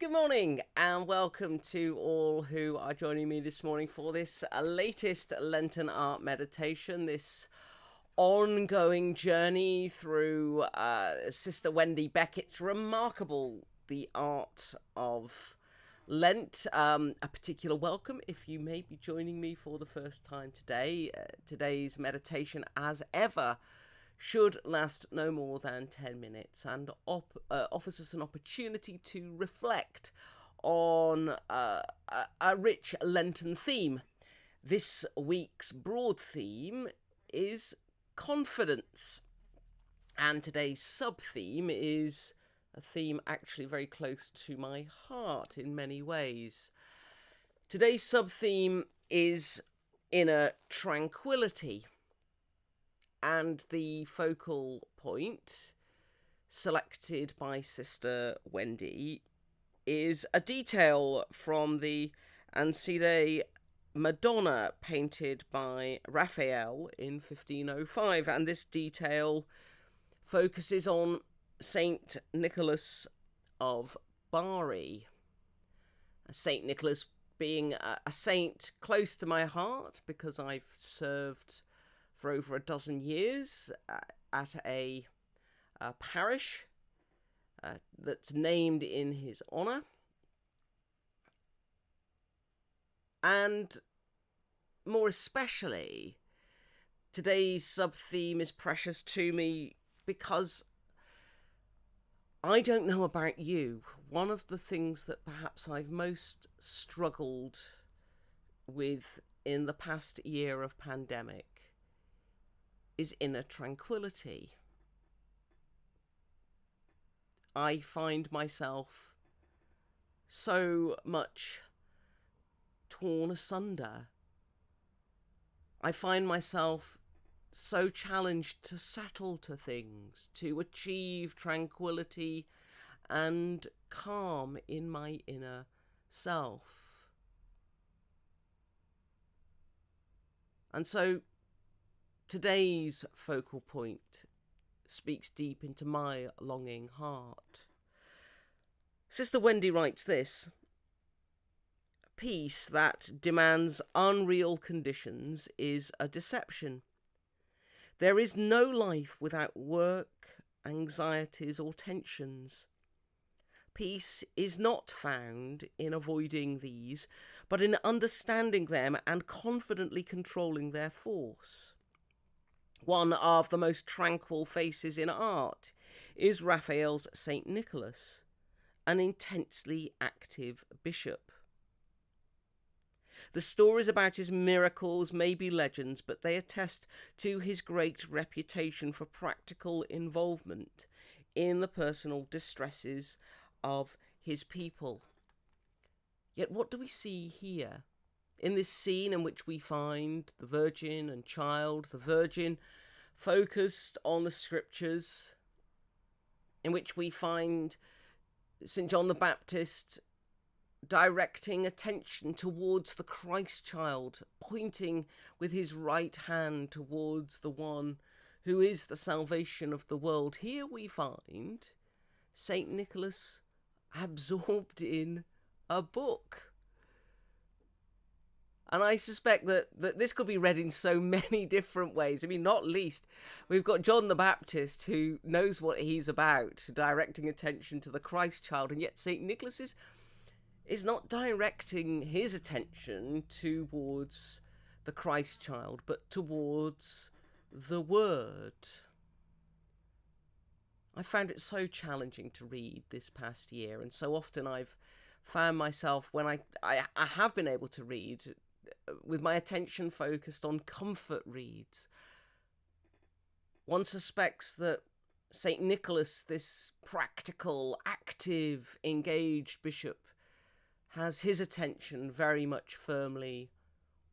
Good morning and welcome to all who are joining me this morning for this latest Lenten art meditation, this ongoing journey through Sister Wendy Beckett's remarkable The Art of Lent. A particular welcome if you may be joining me for the first time today. Today's meditation, as ever, should last no more than 10 minutes and offers us an opportunity to reflect on a rich Lenten theme. This week's broad theme is confidence, and today's sub-theme is a theme actually very close to my heart in many ways. Today's sub-theme is inner tranquility. And the focal point selected by Sister Wendy is a detail from the Ancide Madonna painted by Raphael in 1505. And this detail focuses on Saint Nicholas of Bari. Saint Nicholas being a saint close to my heart because I've served for over a dozen years at a parish that's named in his honour. And more especially, today's sub-theme is precious to me because I don't know about you. One of the things that perhaps I've most struggled with in the past year of pandemic is inner tranquility. I find myself so much torn asunder. I find myself so challenged to settle to things, to achieve tranquility and calm in my inner self. And so today's focal point speaks deep into my longing heart. Sister Wendy writes this: peace that demands unreal conditions is a deception. There is no life without work, anxieties, or tensions. Peace is not found in avoiding these, but in understanding them and confidently controlling their force. One of the most tranquil faces in art is Raphael's Saint Nicholas, an intensely active bishop. The stories about his miracles may be legends, but they attest to his great reputation for practical involvement in the personal distresses of his people. Yet what do we see here? In this scene in which we find the Virgin and Child, the Virgin focused on the Scriptures, in which we find St. John the Baptist directing attention towards the Christ Child, pointing with his right hand towards the one who is the salvation of the world. Here we find St. Nicholas absorbed in a book. And I suspect that this could be read in so many different ways. I mean, not least, we've got John the Baptist, who knows what he's about, directing attention to the Christ Child, and yet St. Nicholas is not directing his attention towards the Christ Child, but towards the Word. I found it so challenging to read this past year, and so often I've found myself, when I have been able to read, with my attention focused on comfort reads. One suspects that St. Nicholas, this practical, active, engaged bishop, has his attention very much firmly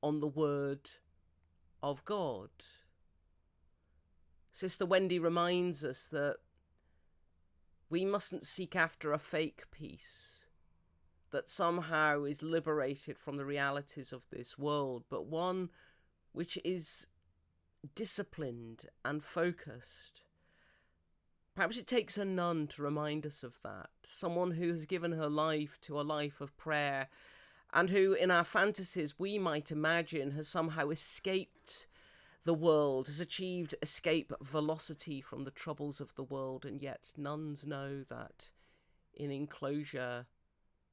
on the Word of God. Sister Wendy reminds us that we mustn't seek after a fake peace that somehow is liberated from the realities of this world, but one which is disciplined and focused, Perhaps it takes a nun to remind us of that. Someone who has given her life to a life of prayer, and who, in our fantasies, we might imagine has somehow escaped the world, has achieved escape velocity from the troubles of the world, and yet nuns know that in enclosure,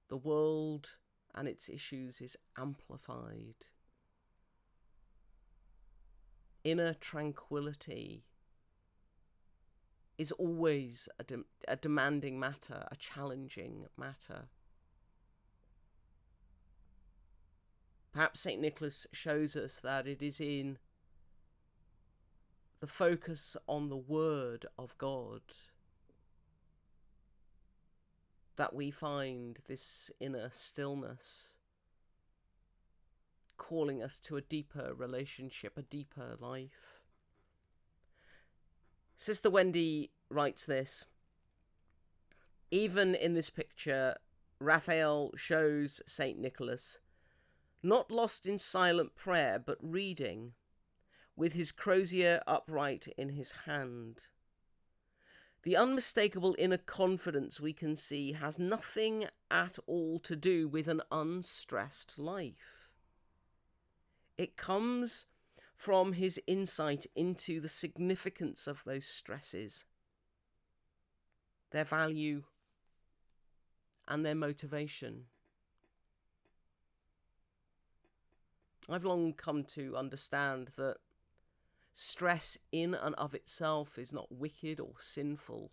the world and its issues is amplified. Inner tranquility is always a demanding matter, a challenging matter. Perhaps St. Nicholas shows us that it is in the focus on the Word of God that we find this inner stillness, calling us to a deeper relationship, a deeper life. Sister Wendy writes this: even in this picture, Raphael shows St. Nicholas not lost in silent prayer, but reading, with his crozier upright in his hand. The unmistakable inner confidence we can see has nothing at all to do with an unstressed life. It comes from his insight into the significance of those stresses, their value, and their motivation. I've long come to understand that stress in and of itself is not wicked or sinful.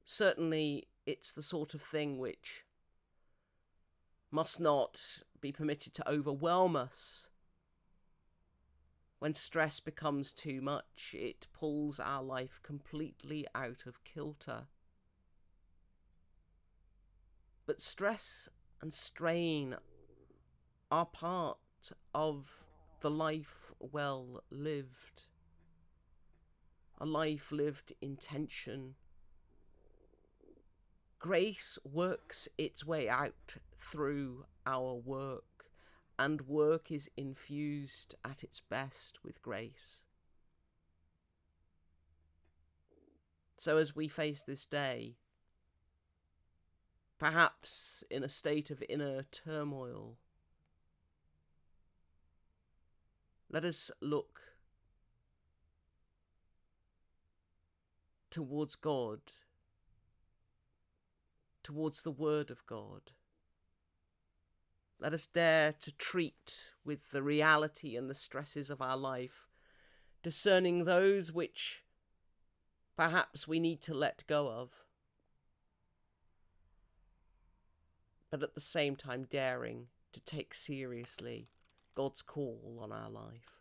Certainly, it's the sort of thing which must not be permitted to overwhelm us. When stress becomes too much, it pulls our life completely out of kilter. But stress and strain are part of the life well lived, a life lived in tension. Grace works its way out through our work, and work is infused at its best with grace. So as we face this day, perhaps in a state of inner turmoil, let us look towards God, towards the Word of God. Let us dare to treat with the reality and the stresses of our life, discerning those which perhaps we need to let go of, but at the same time daring to take seriously God's call on our life.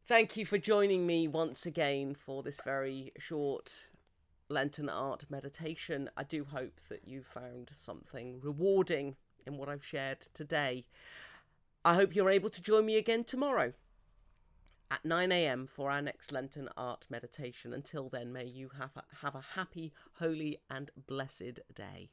Thank you for joining me once again for this very short Lenten art meditation. I do hope that you found something rewarding in what I've shared today. I hope you're able to join me again tomorrow at 9 a.m. for our next Lenten art meditation. Until then, may you have a happy, holy and blessed day.